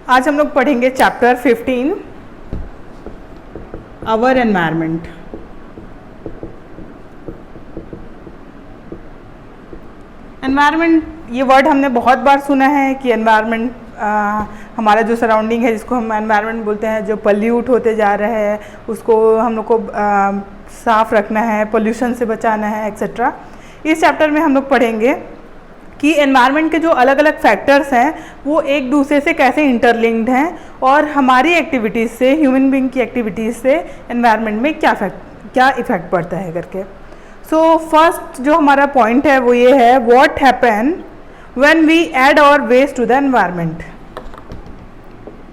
आज हम लोग पढ़ेंगे चैप्टर 15 आवर एनवायरनमेंट। एनवायरनमेंट ये वर्ड हमने बहुत बार सुना है कि एनवायरनमेंट हमारा जो सराउंडिंग है जिसको हम एनवायरनमेंट बोलते हैं, जो पल्यूट होते जा रहे हैं उसको हम लोग को साफ़ रखना है, पोल्यूशन से बचाना है एक्सेट्रा। इस चैप्टर में हम लोग पढ़ेंगे कि एनवायरनमेंट के जो अलग अलग फैक्टर्स हैं वो एक दूसरे से कैसे इंटरलिंक्ड हैं और हमारी एक्टिविटीज़ से, ह्यूमन बीइंग की एक्टिविटीज़ से एनवायरनमेंट में क्या इफ़ेक्ट पड़ता है करके। सो फर्स्ट जो हमारा पॉइंट है वो ये है, what happen when we add our waste to the environment.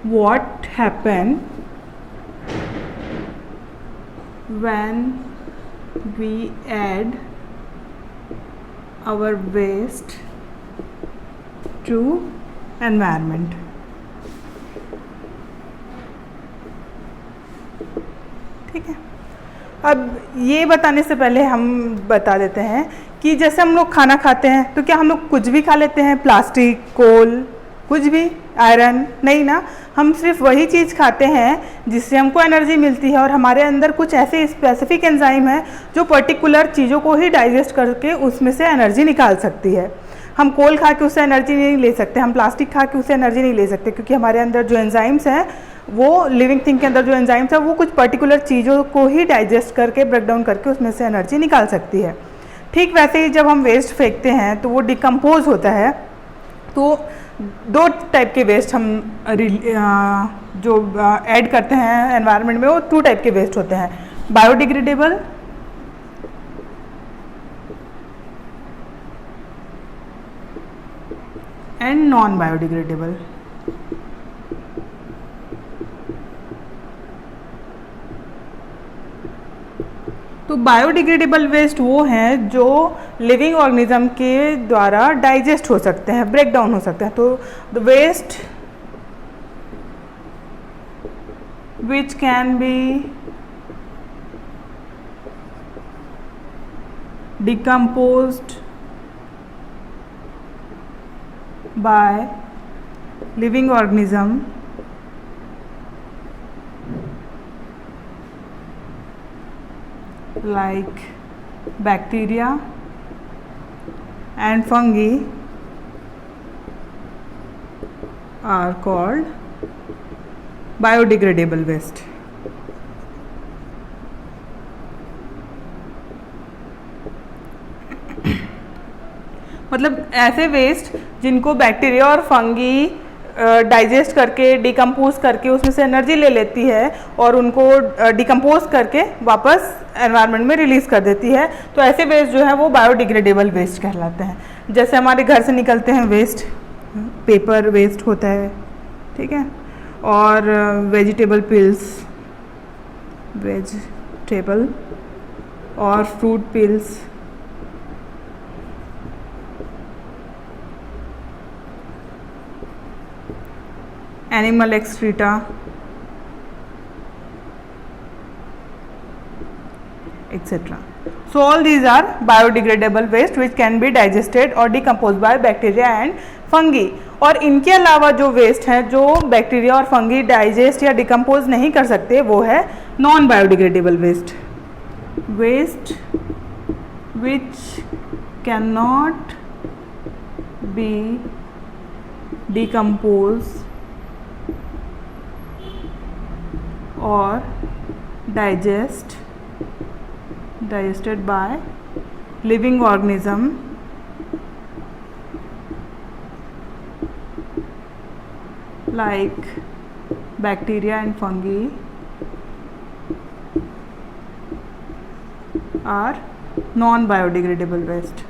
What happen when we add our waste to environment. ठीक है, अब ये बताने से पहले हम बता देते हैं कि जैसे हम लोग खाना खाते हैं तो क्या हम लोग कुछ भी खा लेते हैं? प्लास्टिक, कोल, कुछ भी, आयरन? नहीं ना, हम सिर्फ वही चीज़ खाते हैं जिससे हमको एनर्जी मिलती है और हमारे अंदर कुछ ऐसे स्पेसिफिक एंजाइम है जो पर्टिकुलर चीज़ों को ही डाइजेस्ट करके उसमें से एनर्जी निकाल सकती है। हम कोल खा के उससे एनर्जी नहीं ले सकते, हम प्लास्टिक खा के उससे एनर्जी नहीं ले सकते, क्योंकि हमारे अंदर जो एंजाइम्स हैं वो लिविंग थिंग के अंदर जो एंजाइम्स है वो कुछ पर्टिकुलर चीज़ों को ही डाइजेस्ट करके, ब्रेक डाउन करके उसमें से एनर्जी निकाल सकती है। ठीक वैसे ही जब हम वेस्ट फेंकते हैं तो वो डिकम्पोज होता है। तो दो टाइप के वेस्ट हम जो ऐड करते हैं एनवायरनमेंट में, वो 2 टाइप के वेस्ट होते हैं, बायोडिग्रेडेबल एंड नॉन बायोडिग्रेडेबल। तो बायोडिग्रेडेबल वेस्ट वो हैं जो लिविंग ऑर्गेनिज्म के द्वारा डाइजेस्ट हो सकते हैं, ब्रेक डाउन हो सकते हैं। तो the waste which can be decomposed by living organism like bacteria and fungi are called biodegradable waste. मतलब ऐसे वेस्ट जिनको बैक्टीरिया और फंगी डाइजेस्ट करके, डिकम्पोज करके उसमें से एनर्जी ले लेती है और उनको डिकम्पोज करके वापस एनवायरनमेंट में रिलीज़ कर देती है। तो ऐसे वेस्ट जो है वो बायोडिग्रेडेबल वेस्ट कहलाते हैं। जैसे हमारे घर से निकलते हैं वेस्ट, पेपर वेस्ट होता है, ठीक है, और वेजिटेबल पिल्स, वेजिटेबल और fruit pills, animal excreta, etc. So all these are biodegradable waste which can be digested or decomposed by bacteria and fungi. और इनके अलावा जो वेस्ट हैं जो बैक्टीरिया और फंगी डाइजेस्ट या डिकम्पोज नहीं कर सकते वो है non biodegradable waste. Waste which can not be decompose or digested by living organism like bacteria and fungi are non biodegradable waste.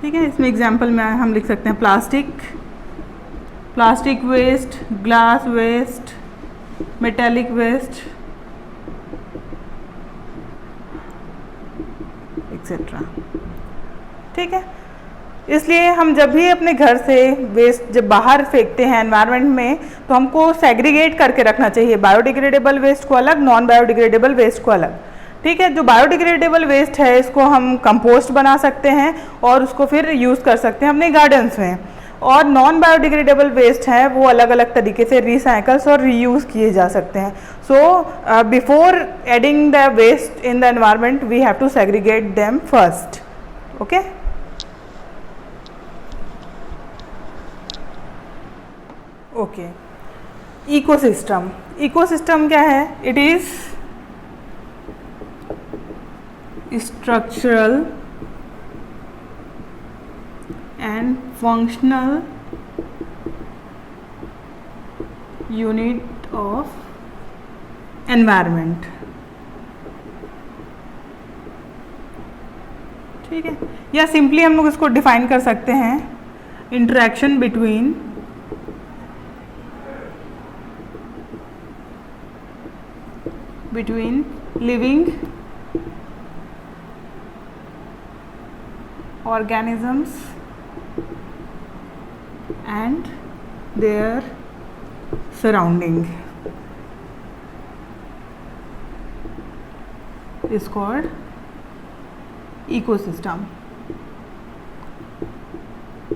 ठीक है, इसमें एग्जाम्पल में हम लिख सकते हैं plastic waste, glass waste, metallic waste etcetera. ठीक है, इसलिए हम जब भी अपने घर से वेस्ट जब बाहर फेंकते हैं एनवायरनमेंट में तो हमको सेग्रीगेट करके रखना चाहिए, बायोडिग्रेडेबल वेस्ट को अलग, नॉन बायोडिग्रेडेबल वेस्ट को अलग। ठीक है। जो बायोडिग्रेडेबल वेस्ट है इसको हम कंपोस्ट बना सकते हैं और उसको फिर यूज़ कर सकते हैं अपने गार्डन्स में। और नॉन बायोडिग्रेडेबल वेस्ट है वो अलग अलग तरीके से रिसाइकल्स और रीयूज़ किए जा सकते हैं। So before adding the waste in the environment we have to segregate them first. Okay, okay. Ecosystem, ecosystem क्या है? It is structural and functional unit of environment। ठीक है, या सिंपली हम लोग इसको डिफाइन कर सकते हैं interaction between living organisms and their surrounding is called ecosystem।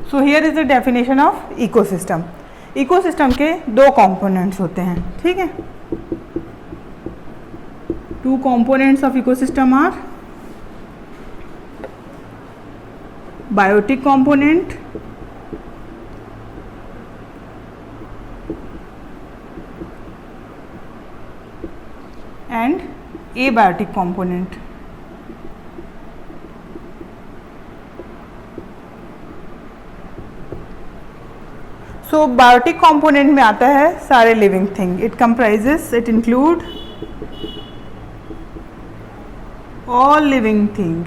So here is the definition of ecosystem। ecosystem के दो components होते हैं, ठीक है। Two components of ecosystem are biotic component and abiotic component। So biotic component में आता है सारे living thing। It comprises, it include all living thing।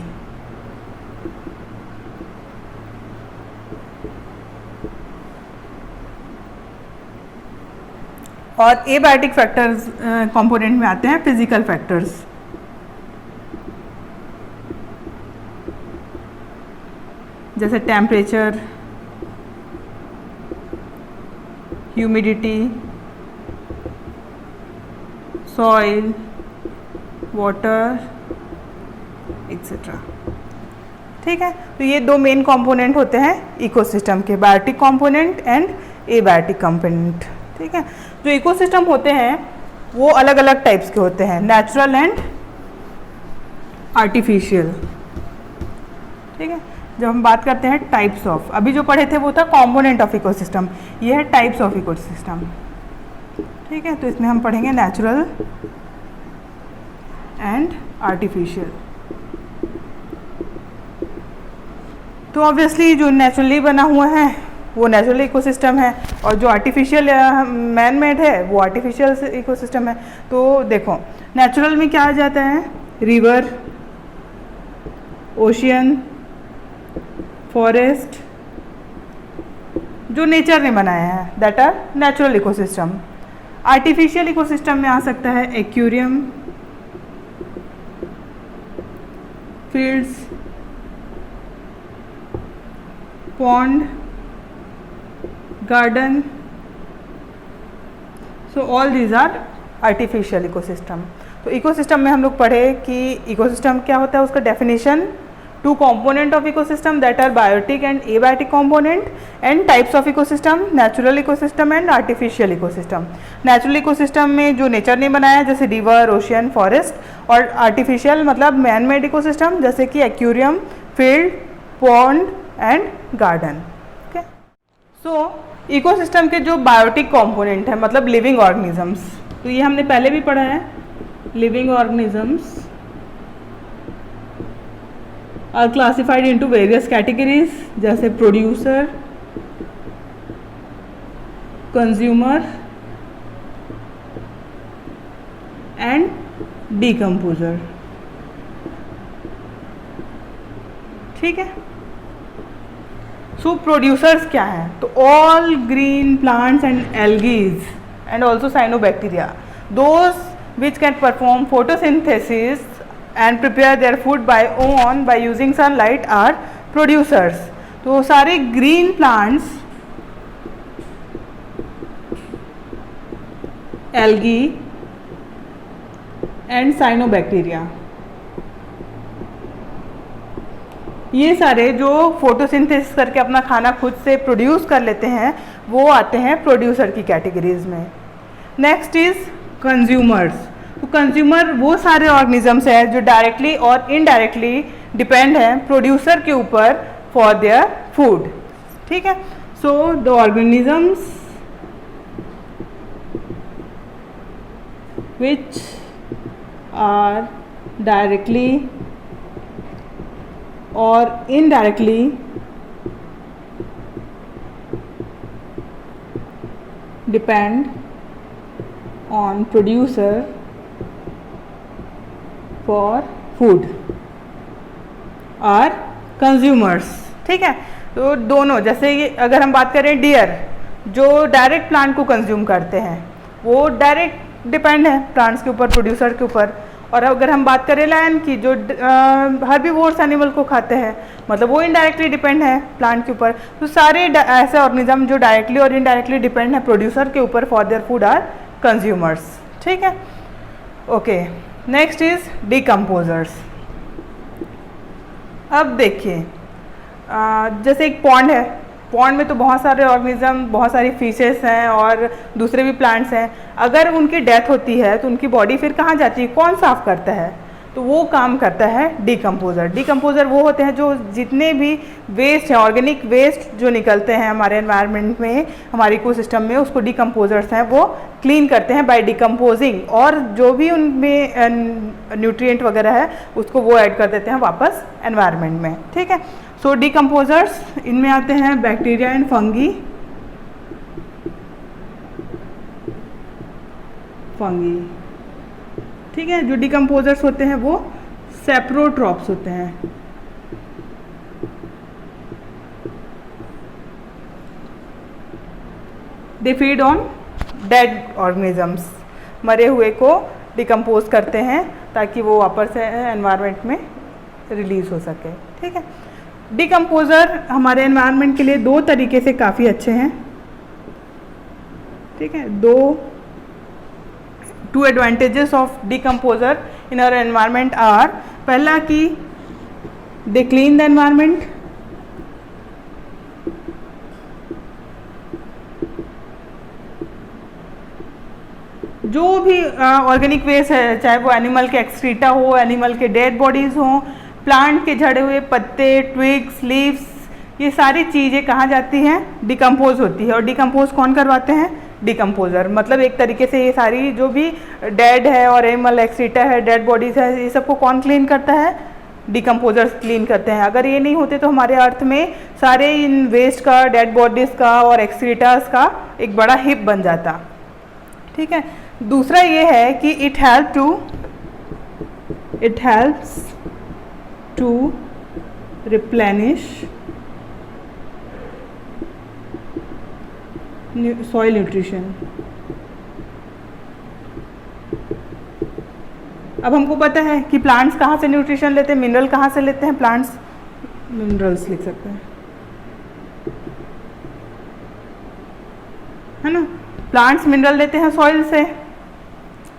और एबायोटिक फैक्टर्स कंपोनेंट में आते हैं फिजिकल फैक्टर्स, जैसे temperature, humidity, soil, water etcetera. ठीक है, तो ये दो मेन कंपोनेंट होते हैं इकोसिस्टम के, biotic component and abiotic component. ठीक है, जो इकोसिस्टम होते हैं वो अलग अलग टाइप्स के होते हैं, नेचुरल एंड आर्टिफिशियल। ठीक है, जब हम बात करते हैं टाइप्स ऑफ, अभी जो पढ़े थे वो था कंपोनेंट ऑफ इकोसिस्टम, ये है टाइप्स ऑफ इकोसिस्टम। ठीक है, तो इसमें हम पढ़ेंगे नेचुरल एंड आर्टिफिशियल। तो ऑब्वियसली जो नेचुरली बना हुआ है वो नेचुरल इकोसिस्टम है, और जो आर्टिफिशियल मैन मेड है वो आर्टिफिशियल इकोसिस्टम है। तो देखो नेचुरल में क्या आ जाता है, रिवर, ओशियन, फॉरेस्ट, जो नेचर ने बनाया है that are natural ecosystem. Artificial ecosystem में आ सकता है aquarium, fields, pond, garden. So all these are artificial ecosystem. तो इकोसिस्टम में हम लोग पढ़े कि इकोसिस्टम क्या होता है, उसका definition, two component of ecosystem that are biotic and abiotic component, and types of ecosystem, natural ecosystem and artificial ecosystem. Natural ecosystem में जो नेचर ने बनाया जैसे रिवर, ओशियन, फॉरेस्ट, और आर्टिफिशियल मतलब मैन मेड इकोसिस्टम जैसे कि aquarium, field, pond and garden. Okay, so ecosystem के जो बायोटिक कंपोनेंट है मतलब लिविंग ऑर्गेनिजम्स, तो ये हमने पहले भी पढ़ा है। Living organisms are classified into various categories, जैसे प्रोड्यूसर, कंज्यूमर एंड डिकम्पोजर। ठीक है, सो प्रोड्यूसर्स क्या हैं, तो all green plants and algae and also cyanobacteria, those which can perform photosynthesis and prepare their food by using sunlight are producers। तो सारे green plants, algae and cyanobacteria, ये सारे जो फोटोसिंथेसिस करके अपना खाना खुद से प्रोड्यूस कर लेते हैं वो आते हैं प्रोड्यूसर की कैटेगरीज में। Next is consumers. तो कंज्यूमर वो सारे ऑर्गेनिजम्स हैं जो डायरेक्टली और इनडायरेक्टली डिपेंड हैं प्रोड्यूसर के ऊपर फॉर देयर फूड। ठीक है, so the organisms which are directly or indirectly depend on producer for food or consumers। ठीक है, तो दोनों, जैसे ये अगर हम बात करें डियर जो डायरेक्ट प्लांट को कंज्यूम करते हैं वो डायरेक्ट डिपेंड है प्लांट्स के ऊपर, प्रोड्यूसर के ऊपर। और अगर हम बात करें लायन की जो हर्बीवोर्स एनिमल को खाते हैं, मतलब वो इनडायरेक्टली डिपेंड है प्लांट के ऊपर। तो सारे ऐसे ऑर्गेनिज्म जो डायरेक्टली और इनडायरेक्टली डिपेंड है प्रोड्यूसर के ऊपर for their food are consumers. ठीक है, ओके। Next is decomposers. अब देखिए जैसे एक पॉन्ड है, पॉन्ड में तो बहुत सारे ऑर्गेनिज्म, बहुत सारी फिशेस हैं और दूसरे भी प्लांट्स हैं। अगर उनकी डेथ होती है तो उनकी बॉडी फिर कहाँ जाती है, कौन साफ करता है? तो वो काम करता है डिकम्पोज़र। डिकम्पोज़र वो होते हैं जो जितने भी वेस्ट हैं, ऑर्गेनिक वेस्ट जो निकलते हैं हमारे एनवायरनमेंट में, हमारे इकोसिस्टम में, उसको डिकम्पोज़र्स हैं वो क्लीन करते हैं बाय डिकम्पोजिंग, और जो भी उनमें न्यूट्रिएंट वगैरह है उसको वो ऐड कर देते हैं वापस एनवायरनमेंट में। ठीक है, सो डिकम्पोज़र्स इनमें आते हैं बैक्टीरिया एंड फंगी। ठीक है, जो डिकम्पोजर्स होते हैं वो सेप्रोट्रॉप्स होते हैं। They feed on dead organisms, मरे हुए को डिकम्पोज करते हैं ताकि वो वापस से एनवायरनमेंट में रिलीज हो सके। ठीक है, डिकम्पोज़र हमारे एनवायरनमेंट के लिए दो तरीके से काफ़ी अच्छे हैं। ठीक है, two advantages of decomposer in our environment are, पहला कि दे क्लीन द एनवायरनमेंट, जो भी ऑर्गेनिक वेस्ट है, चाहे वो एनिमल के एक्सक्रीटा हो, एनिमल के डेड बॉडीज़ हों, प्लांट के झड़े हुए पत्ते, ट्विग्स, लीव्स, ये सारी चीज़ें कहाँ जाती हैं, डिकम्पोज होती है। और डिकम्पोज कौन करवाते हैं, डिकम्पोज़र। मतलब एक तरीके से ये सारी जो भी डेड है और एनिमल एक्सक्रीटा है, डेड बॉडीज़ है, ये सबको कौन क्लीन करता है, डिकम्पोज़र्स क्लीन करते हैं। अगर ये नहीं होते तो हमारे अर्थ में सारे इन वेस्ट का, डेड बॉडीज़ का और एक्सक्रीटास का एक बड़ा हिप बन जाता। ठीक है, दूसरा ये है कि it helps to replenish soil nutrition. अब हमको पता है कि प्लांट्स कहाँ से न्यूट्रिशन लेते हैं, मिनरल कहाँ से लेते हैं प्लांट्स, मिनरल्स लिख सकते हैं, है ना। प्लांट्स मिनरल लेते हैं सॉइल से।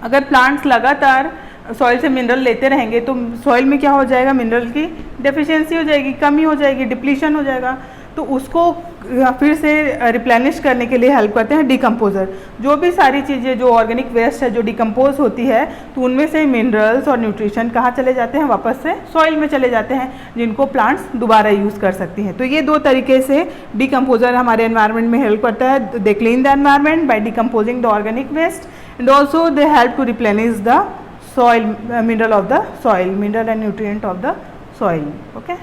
अगर प्लांट्स लगातार सॉइल से मिनरल लेते रहेंगे तो सॉइल में क्या हो जाएगा, मिनरल की डेफिशिएंसी हो जाएगी, कमी हो जाएगी, डिप्लीशन हो जाएगा। तो उसको फिर से रिप्लेनिश करने के लिए हेल्प करते हैं डिकम्पोज़र। जो भी सारी चीज़ें जो ऑर्गेनिक वेस्ट है जो डिकम्पोज होती है तो उनमें से मिनरल्स और न्यूट्रिशन कहाँ चले जाते हैं, वापस से सॉइल में चले जाते हैं, जिनको प्लांट्स दोबारा यूज़ कर सकती हैं। तो ये दो तरीके से डिकम्पोज़र हमारे एनवायरनमेंट में हेल्प करता है। They clean the environment by decomposing the organic waste and also they help to replenish the soil, mineral of the soil, mineral and nutrient of the soil. Okay.